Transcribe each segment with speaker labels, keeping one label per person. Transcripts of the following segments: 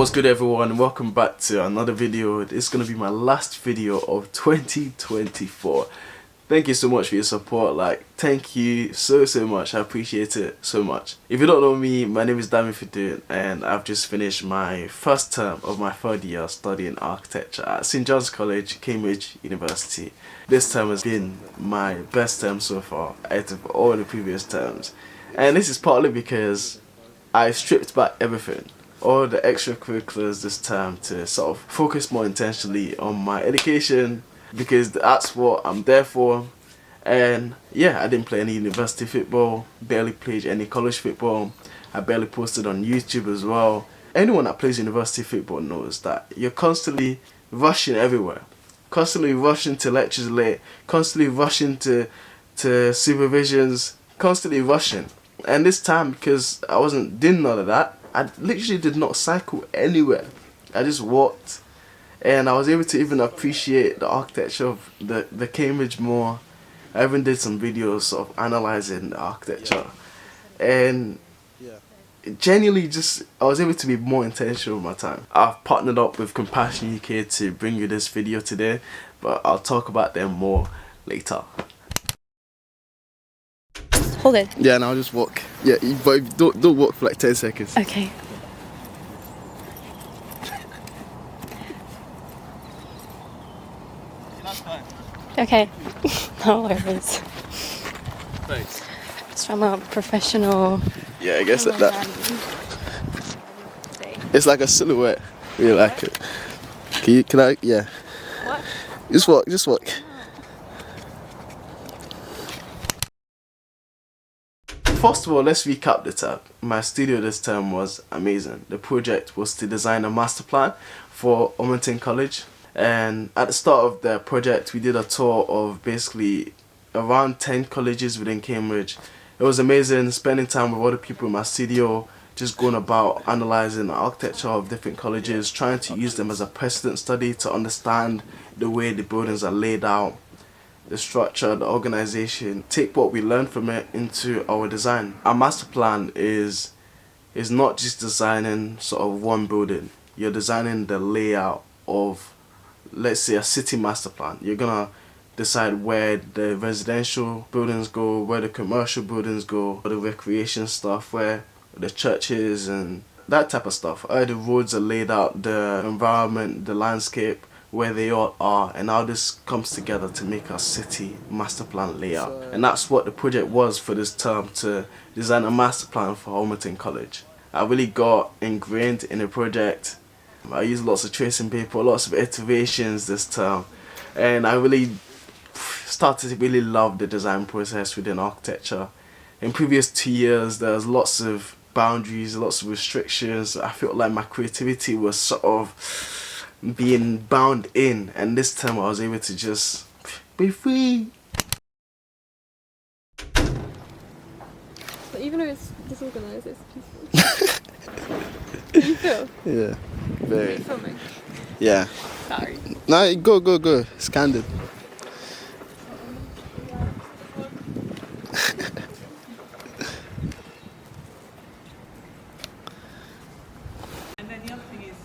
Speaker 1: What's good everyone, welcome back to another video. This is going to be my last video of 2024. Thank you so much for your support, thank you so much, I appreciate it so much. If you don't know me, my name is Dami Fadun and I've just finished my first term of my third year studying architecture at St. John's College, Cambridge University. This term has been my best term so far out of all the previous terms, and this is partly because I stripped back everything, all the extracurriculars this term, to sort of focus more intentionally on my education, because that's what I'm there for. And yeah, I didn't play any university football, barely played any college football, I barely posted on YouTube as well. Anyone that plays university football knows that you're constantly rushing everywhere, constantly rushing to lectures late, constantly rushing to supervisions, constantly rushing. And this time, because I wasn't doing none of that, I literally did not cycle anywhere. I just walked, and I was able to even appreciate the architecture of the Cambridge more. I even did some videos of analysing the architecture, and genuinely I was able to be more intentional with my time. I've partnered up with Compassion UK to bring you this video today, but I'll talk about them more later.
Speaker 2: Hold it.
Speaker 1: Yeah, and I'll just walk. Yeah, but don't walk for like 10 seconds.
Speaker 2: Okay. Okay. No worries.
Speaker 1: Thanks.
Speaker 2: It's from a professional.
Speaker 1: Yeah, I guess that. It's like a silhouette. Really like it. Can I? Yeah.
Speaker 2: What?
Speaker 1: Just walk. First of all, let's recap the term. My studio this term was amazing. The project was to design a master plan for Ormington College, and at the start of the project we did a tour of basically around 10 colleges within Cambridge. It was amazing spending time with other people in my studio, just going about analysing the architecture of different colleges, trying to use them as a precedent study to understand the way the buildings are laid out, the structure, the organisation, take what we learned from it into our design. Our master plan is not just designing sort of one building. You're designing the layout of, let's say, a city master plan. You're gonna decide where the residential buildings go, where the commercial buildings go, where the recreation stuff, where the churches and that type of stuff. How the roads are laid out, the environment, the landscape, where they all are, and how this comes together to make a city master plan layout. And that's what the project was for this term, to design a master plan for Ormington College. I really got ingrained in the project. I used lots of tracing paper, lots of iterations this term, and I really started to really love the design process within architecture. In previous 2 years there was lots of boundaries, lots of restrictions. I felt like my creativity was sort of being bound in, and this time I was able to just be free.
Speaker 2: But even though it's disorganized, it's peaceful. Do you feel?
Speaker 1: Yeah, very.
Speaker 2: Are you filming?
Speaker 1: Yeah.
Speaker 2: Sorry.
Speaker 1: No, go. It's candid.
Speaker 3: And then the other thing is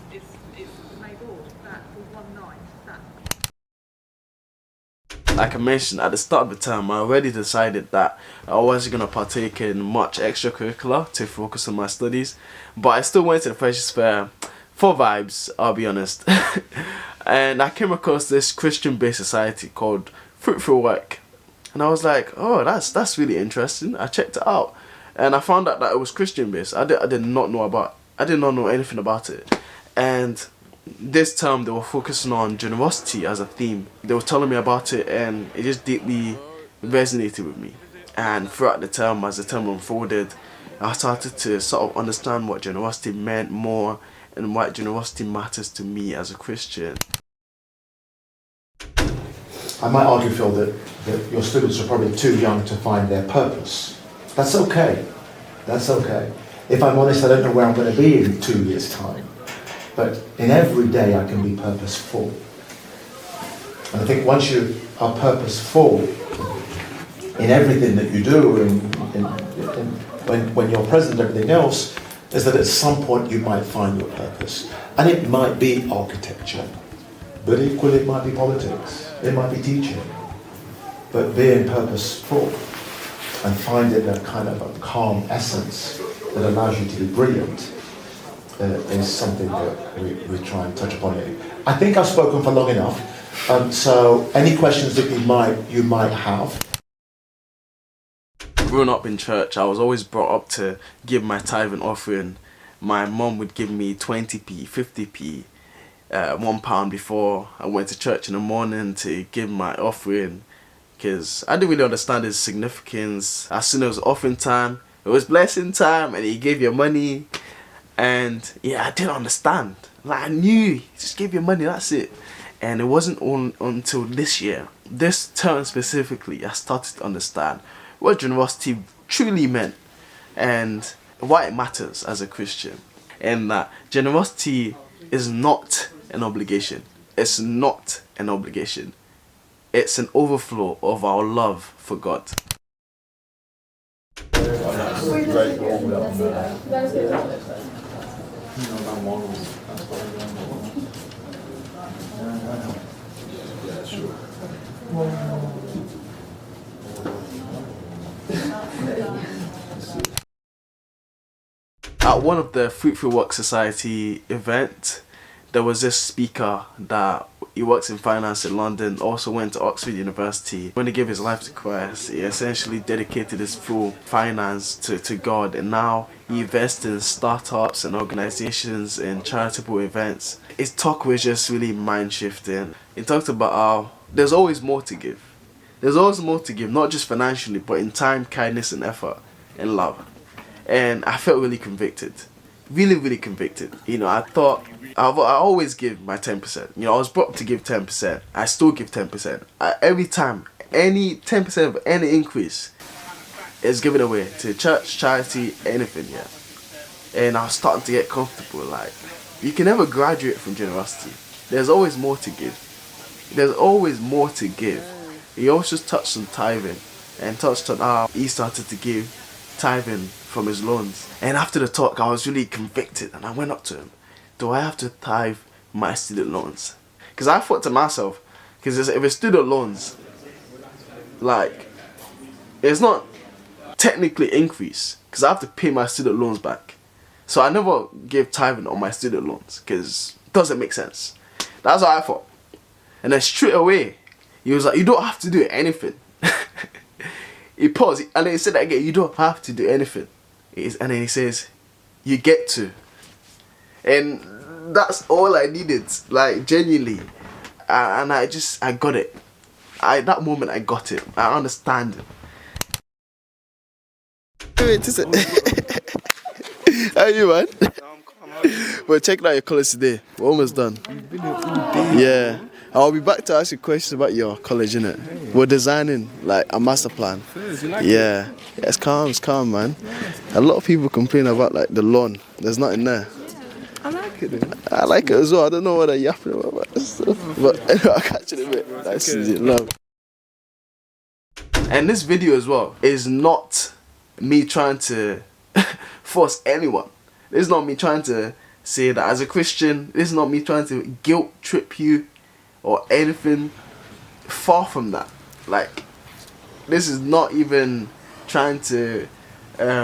Speaker 3: my board that for 1 night.
Speaker 1: Like I mentioned at the start of the term, I already decided that I wasn't going to partake in much extracurricular to focus on my studies, but I still went to the Freshers Fair for vibes, I'll be honest. And I came across this Christian-based society called Fruitful Work, and I was like, oh, that's really interesting. I checked it out, and I found out that it was Christian-based. I did not know anything about it. And this term they were focusing on generosity as a theme. They were telling me about it, and it just deeply resonated with me. And throughout the term, as the term unfolded, I started to sort of understand what generosity meant more, and why generosity matters to me as a Christian.
Speaker 4: I might argue, Phil, that your students are probably too young to find their purpose. That's okay. That's okay. If I'm honest, I don't know where I'm going to be in 2 years' time. But in every day I can be purposeful. And I think once you are purposeful in everything that you do, and when you're present and everything else, is that at some point you might find your purpose. And it might be architecture, but equally it might be politics, it might be teaching. But being purposeful and finding a kind of a calm essence that allows you to be brilliant is something that we try and touch upon here. I think I've spoken for long enough, so any questions that you might have.
Speaker 1: Growing up in church, I was always brought up to give my tithe and offering. My mum would give me 20p, 50p, £1 before I went to church in the morning to give my offering, because I didn't really understand its significance. As soon as it was offering time, it was blessing time, and he gave you money, and yeah, I didn't understand. Like, I knew he just gave you money, that's it. And it wasn't until this year, this term specifically, I started to understand what generosity truly meant and why it matters as a Christian. And that generosity is not an obligation. It's not an obligation. It's an overflow of our love for God. At one of the Fruitful Work Society event, there was this speaker that he works in finance in London, also went to Oxford University. When he gave his life to Christ, he essentially dedicated his full finance to God, and now he invests in startups and organizations and charitable events. His talk was just really mind-shifting. He talked about how there's always more to give. There's always more to give, not just financially, but in time, kindness and effort and love. And I felt really convicted. Really, really convicted. You know, I thought, I always give my 10%. You know, I was brought up to give 10%. I still give 10%. Every time, any 10% of any increase is given away to church, charity, anything, yeah. And I was starting to get comfortable. Like, you can never graduate from generosity. There's always more to give. There's always more to give. He also touched on tithing and touched on how he started to give tithing from his loans. And after the talk, I was really convicted, and I went up to him. Do I have to tithe my student loans? Because I thought to myself, because if it's student loans, like, it's not technically increase, because I have to pay my student loans back. So I never gave tithing on my student loans, because it doesn't make sense. That's what I thought. And then straight away, he was like, you don't have to do anything. He paused, and then he said that again, you don't have to do anything. And then he says, you get to. And that's all I needed, like, genuinely. And I got it. That moment I got it. I understand it. How are you, man? Well, check out your colours today. We're almost done. Yeah. I'll be back to ask you questions about your college, innit? We're designing like a master plan. Yeah. It's calm, man. A lot of people complain about like the lawn. There's nothing there.
Speaker 2: I like it.
Speaker 1: I like it as well. I don't know what they're yapping about stuff. But anyway, I'll catch you in a bit. That's it. Love. And this video as well is not me trying to force anyone. This is not me trying to say that as a Christian. This is not me trying to guilt trip you or anything. Far from that. Like, this is not even trying to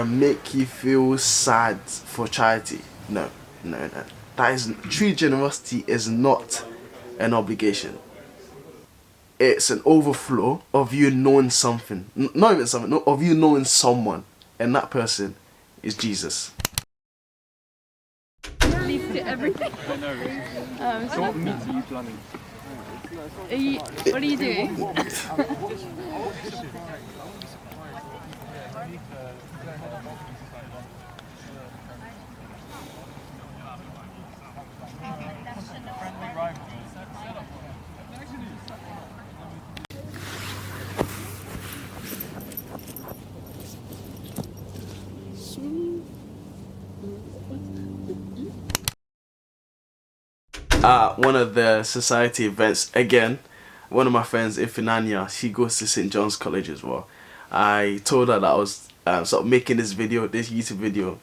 Speaker 1: make you feel sad for charity. No. That is, true generosity is not an obligation. It's an overflow of you knowing something. Not even something, no, of you knowing someone. And that person is Jesus.
Speaker 2: Leave to everything.
Speaker 5: I know. So what meets are you planning?
Speaker 2: What are you doing?
Speaker 1: One of the society events, again, one of my friends, Ifinanya, she goes to St. John's College as well. I told her that I was sort of making this YouTube video,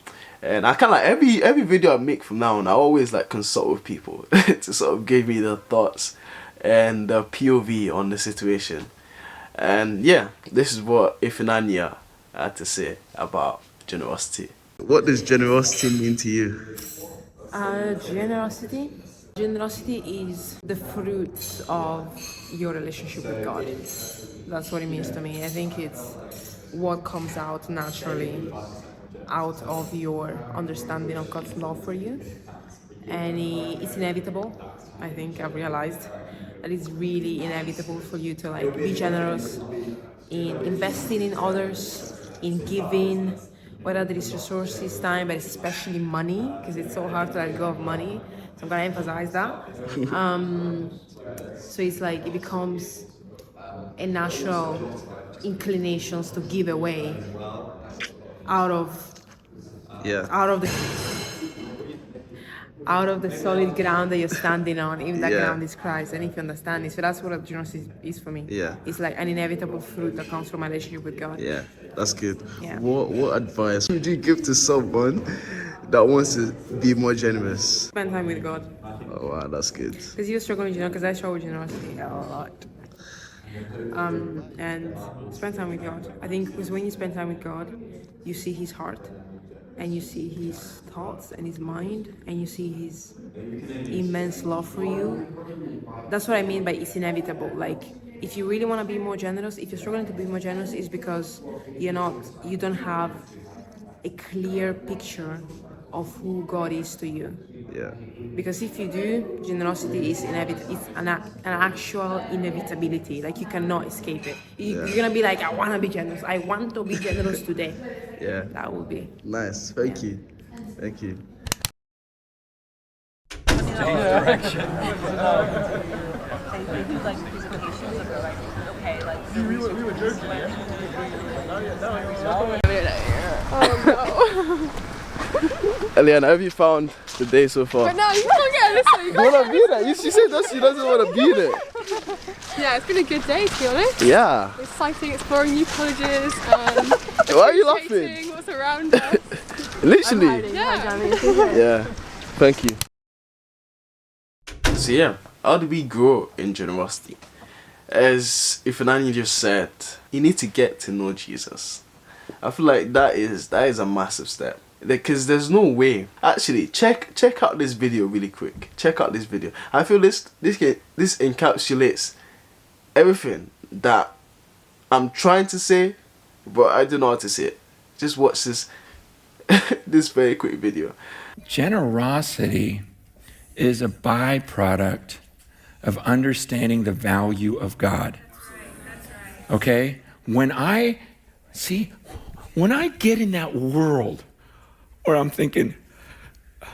Speaker 1: And I kind of like every video I make from now on, I always like consult with people to sort of give me the thoughts and the POV on the situation. And yeah, this is what Ifunanya had to say about generosity. What does generosity mean to you?
Speaker 6: Generosity? Generosity is the fruit of your relationship with God. That's what it means to me. I think it's what comes out naturally out of your understanding of God's love for you. And it's inevitable. I think I've realized that it's really inevitable for you to like be generous in investing in others, in giving, whether there is resources, time, but especially money, because it's so hard to let go of money. So I'm gonna emphasize that. So it's like it becomes a natural inclinations to give away out of the solid ground that you're standing on, even that ground is Christ, and if you understand it. So that's what generosity is for me.
Speaker 1: Yeah.
Speaker 6: It's like an inevitable fruit that comes from my relationship with God.
Speaker 1: Yeah, that's good.
Speaker 6: Yeah.
Speaker 1: What advice would you give to someone that wants to be more generous?
Speaker 6: Spend time with God.
Speaker 1: Oh wow, that's good.
Speaker 6: Because you struggle with generosity, because I struggle with generosity a lot. And spend time with God. I think because when you spend time with God, you see His heart, and you see His thoughts and His mind, and you see His immense love for you. That's what I mean by it's inevitable. Like, if you really want to be more generous, if you're struggling to be more generous, it's because you don't have a clear picture of who God is to you.
Speaker 1: Yeah.
Speaker 6: Because if you do, generosity is it's an actual inevitability. Like, you cannot escape it. You're gonna be like, I want to be generous. I want to be generous today.
Speaker 1: Yeah.
Speaker 6: That would be
Speaker 1: Nice. Thank you. Thank you.
Speaker 5: Direction.
Speaker 3: They do like presentations of like, okay, like
Speaker 5: We were joking, yeah?
Speaker 1: Eliana, have you found the day so far?
Speaker 2: But no, you can't get this way.
Speaker 1: You wanna be there? She said that she doesn't want to be there.
Speaker 2: Yeah, it's been a good day, to be honest.
Speaker 1: Yeah.
Speaker 2: Exciting, exploring new colleges,
Speaker 1: Why are you laughing?
Speaker 2: appreciating what's around us.
Speaker 1: Literally.
Speaker 2: Yeah.
Speaker 1: Yeah. Thank you. So yeah, how do we grow in generosity? As Ifunanya just said, you need to get to know Jesus. I feel like that is a massive step. Because there's no way. Actually, check out this video really quick. Check out this video. I feel this encapsulates everything that I'm trying to say, but I don't know how to say it. Just watch this this very quick video.
Speaker 7: Generosity is a byproduct of understanding the value of God. Okay? When I get in that world where I'm thinking,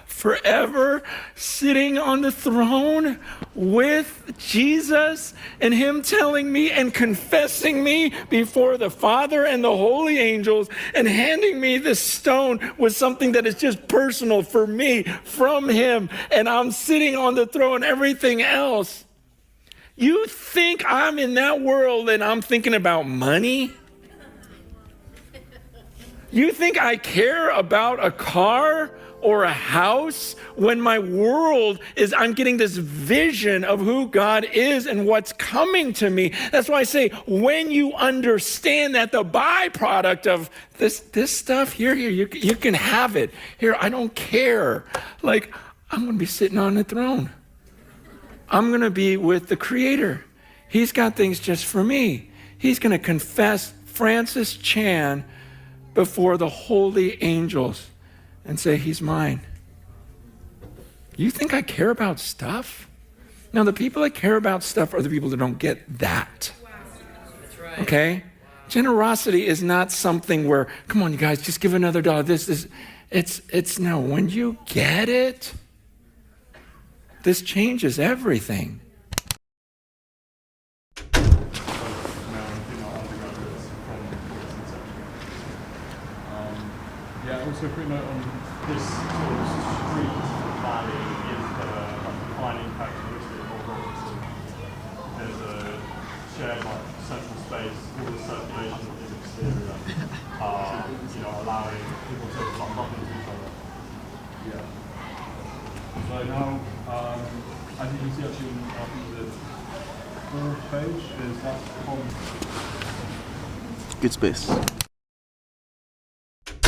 Speaker 7: forever sitting on the throne with Jesus and Him telling me and confessing me before the Father and the holy angels and handing me this stone with something that is just personal for me from Him, and I'm sitting on the throne, everything else. You think I'm in that world and I'm thinking about money? You think I care about a car or a house when my world is, I'm getting this vision of who God is and what's coming to me? That's why I say, when you understand that the byproduct of this stuff, here, you can have it. Here, I don't care. Like, I'm going to be sitting on the throne. I'm going to be with the Creator. He's got things just for me. He's going to confess Francis Chan before the holy angels and say, He's mine. You think I care about stuff? Now, the people that care about stuff are the people that don't get that. Okay? Generosity is not something where, come on, you guys, just give another dollar. It's no, when you get it, this changes everything.
Speaker 5: Yeah, also a quick note on this sort of street valley is the defining characteristic of Robinson. There's a shared like central space, all the circulation is exterior, allowing people to bump into each other. Yeah. So now, as you can see actually on the fourth page, is that's from
Speaker 1: Good space.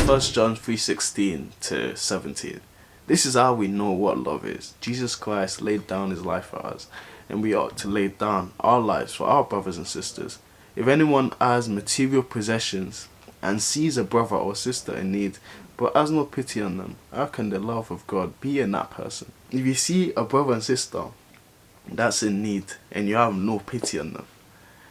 Speaker 1: 1 John 3:16 to 17. This is how we know what love is. Jesus Christ laid down his life for us, and we ought to lay down our lives for our brothers and sisters. If anyone has material possessions and sees a brother or sister in need, but has no pity on them, how can the love of God be in that person? If you see a brother and sister that's in need and you have no pity on them,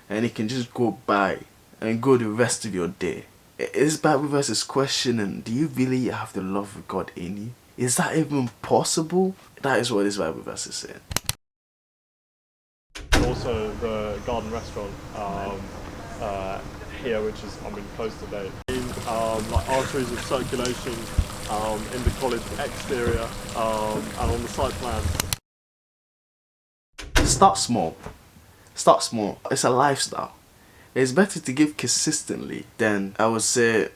Speaker 1: and you can just go by and go the rest of your day, this Bible verse is questioning, do you really have the love of God in you? Is that even possible? That is what this Bible verse is saying.
Speaker 5: and also the garden restaurant here, which is closed today. Like arteries of circulation in the college exterior and on the site plan.
Speaker 1: Start small. Start small. It's a lifestyle. It's better to give consistently than, I would say,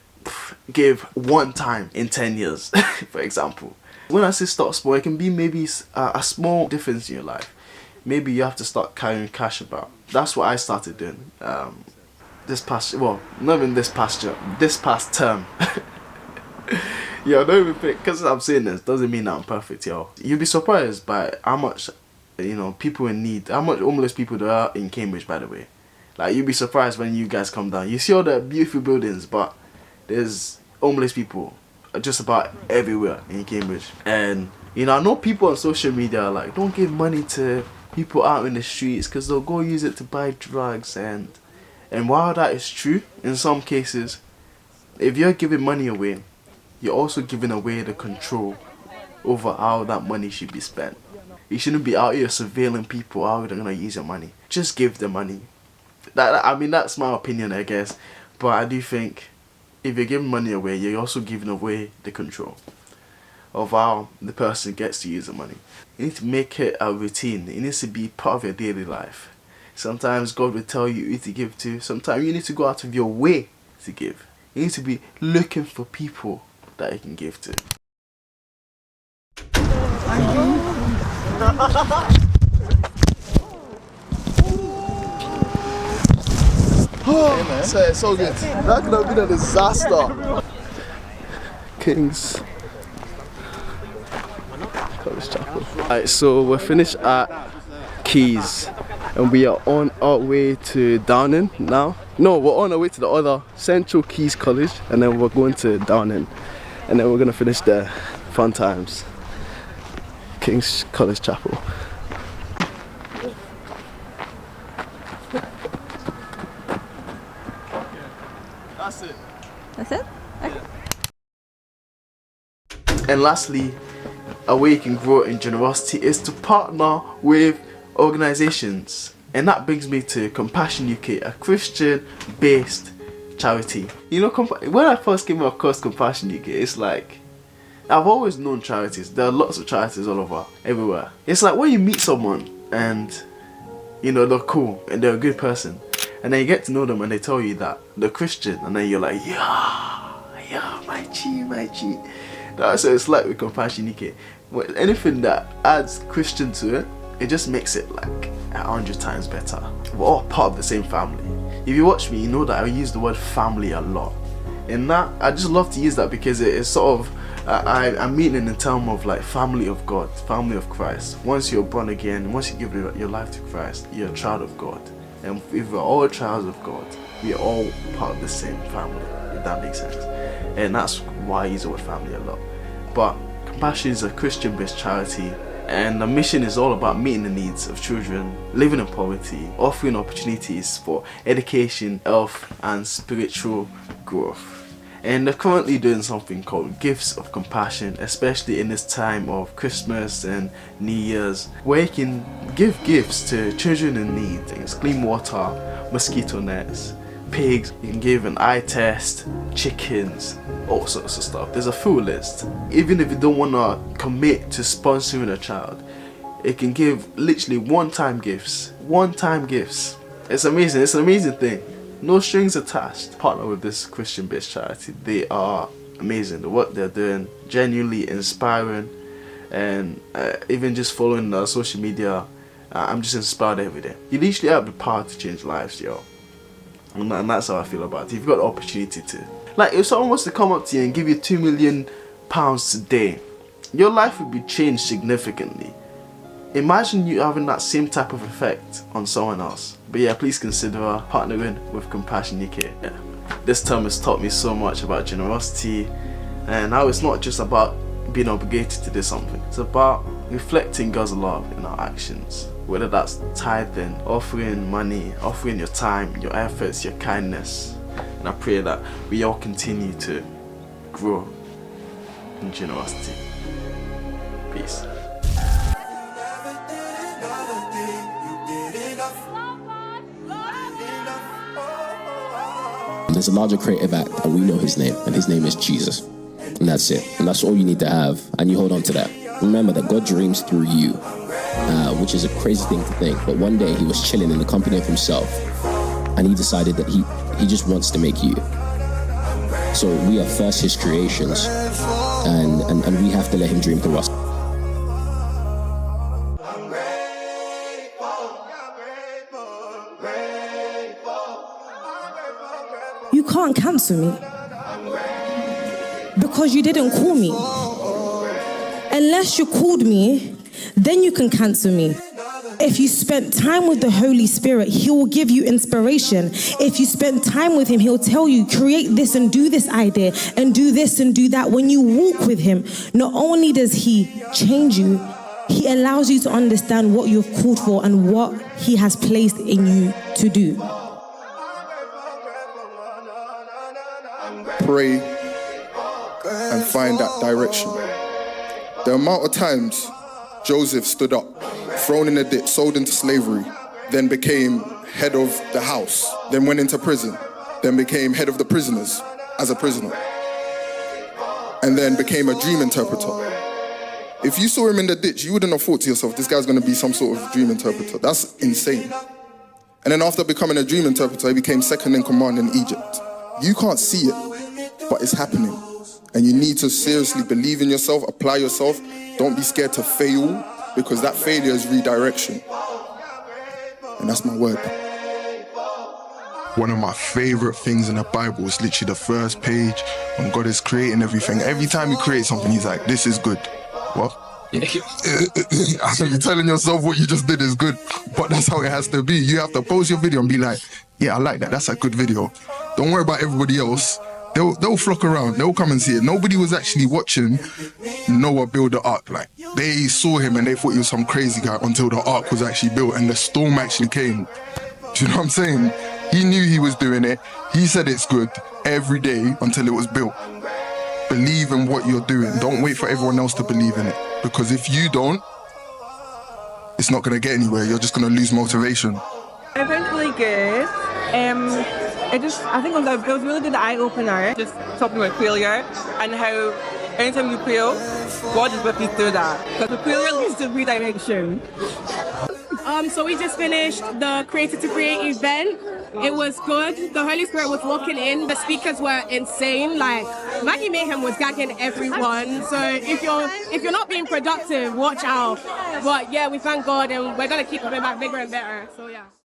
Speaker 1: give one time in 10 years, for example. When I say start small, it can be maybe a small difference in your life. Maybe you have to start carrying cash about. That's what I started doing this past term. Yo, don't even think, because I'm saying this doesn't mean that I'm perfect, yo. You'll be surprised by how much, people in need, how much homeless people there are in Cambridge, by the way. Like, you'll be surprised when you guys come down. You see all the beautiful buildings, but there's homeless people just about everywhere in Cambridge. And, I know people on social media are like, don't give money to people out in the streets because they'll go use it to buy drugs. And while that is true, in some cases, if you're giving money away, you're also giving away the control over how that money should be spent. You shouldn't be out here surveilling people how they're going to use your money. Just give the money. That's my opinion, I guess. But I do think if you're giving money away, you're also giving away the control of how the person gets to use the money. You need to make it a routine. It needs to be part of your daily life. Sometimes God will tell you who to give to. Sometimes you need to go out of your way to give. You need to be looking for people that you can give to. So it's so good. That could have been a disaster. Kings College Chapel. Alright, so we're finished at Keys and we are on our way to Downing now. No, we're on our way to the other Central Keys College, and then we're going to Downing, and then we're gonna finish there. Fun times. King's College Chapel. That's it.
Speaker 2: That's it? Okay.
Speaker 1: And lastly, a way you can grow in generosity is to partner with organizations. And that brings me to Compassion UK, a Christian-based charity. When I first came across Compassion UK, it's like, I've always known charities. There are lots of charities all over, everywhere. It's like when you meet someone and, they're cool and they're a good person, and then you get to know them and they tell you that they're Christian, and then you're like, yeah, my G. That's what it's like with Compassion UK. Anything that adds Christian to it, it just makes it like 100 times better. We're all part of the same family. If you watch me, you know that I use the word family a lot. And that, I just love to use that because it is sort of, I'm meaning in terms of like family of God, family of Christ. Once you're born again, once you give your life to Christ, you're a child of God. And if we're all childs of God, we are all part of the same family, if that makes sense. And that's why I use the word family a lot. But Compassion is a Christian-based charity, and the mission is all about meeting the needs of children living in poverty, offering opportunities for education, health and spiritual growth. And they're currently doing something called Gifts of Compassion, especially in this time of Christmas and New Year's, where you can give gifts to children in need, things clean water, mosquito nets, pigs, you can give an eye test, chickens, all sorts of stuff. There's a full list. Even if you don't want to commit to sponsoring a child, it can give literally one-time gifts. It's amazing. It's an amazing thing. No strings attached. Partner with this Christian-based charity. They are amazing. The work they're doing, genuinely inspiring, and even just following their social media, I'm just inspired every day. You literally have the power to change lives, yo. And that's how I feel about it. You've got the opportunity to. Like, if someone wants to come up to you and give you £2 million today, your life would be changed significantly. Imagine you having that same type of effect on someone else. But yeah, please consider partnering with Compassion UK. Yeah. This term has taught me so much about generosity, and how it's not just about being obligated to do something. It's about reflecting God's love in our actions. Whether that's tithing, offering money, offering your time, your efforts, your kindness. And I pray that we all continue to grow in generosity. Peace.
Speaker 8: There's a larger creative act, and we know his name, and his name is Jesus. And that's it. And that's all you need to have, and you hold on to that. Remember that God dreams through you, which is a crazy thing to think. But one day he was chilling in the company of himself, and he decided that he just wants to make you. So we are first his creations, and we have to let him dream through us.
Speaker 9: You can't cancel me because you didn't call me. Unless you called me, then you can cancel me. If you spent time with the Holy Spirit, he will give you inspiration. If you spend time with him, he'll tell you, create this and do this idea and do this and do that. When you walk with him, not only does he change you, he allows you to understand what you've called for and what he has placed in you to do.
Speaker 10: Pray and find that direction. The amount of times Joseph stood up, thrown in a ditch, sold into slavery, then became head of the house, then went into prison, then became head of the prisoners as a prisoner, and then became a dream interpreter. If you saw him in the ditch, you wouldn't have thought to yourself, this guy's going to be some sort of dream interpreter. That's insane. And then after becoming a dream interpreter, he became second in command in Egypt. You can't see it, but it's happening. And you need to seriously believe in yourself, apply yourself. Don't be scared to fail, because that failure is redirection. And that's my word.
Speaker 11: One of my favorite things in the Bible is literally the first page when God is creating everything. Every time he creates something, he's like, this is good. What? You're telling yourself what you just did is good, but that's how it has to be. You have to post your video and be like, yeah, I like that. That's a good video. Don't worry about everybody else. They'll flock around. They'll come and see it. Nobody was actually watching Noah build the ark. Like, they saw him and they thought he was some crazy guy until the ark was actually built and the storm actually came. Do you know what I'm saying? He knew he was doing it. He said it's good every day until it was built. Believe in what you're doing. Don't wait for everyone else to believe in it. Because if you don't, it's not going to get anywhere. You're just going to lose motivation.
Speaker 12: Eventually good. I think it was really good eye-opener, just talking about failure and how anytime you fail, God is with you through that. Because the failure leads to redirection.
Speaker 13: So we just finished the Created to Create event. It was good. The Holy Spirit was walking in. The speakers were insane. Like, Maggie Mayhem was gagging everyone. So if you're not being productive, watch out. But yeah, we thank God and we're gonna keep coming back bigger and better. So yeah.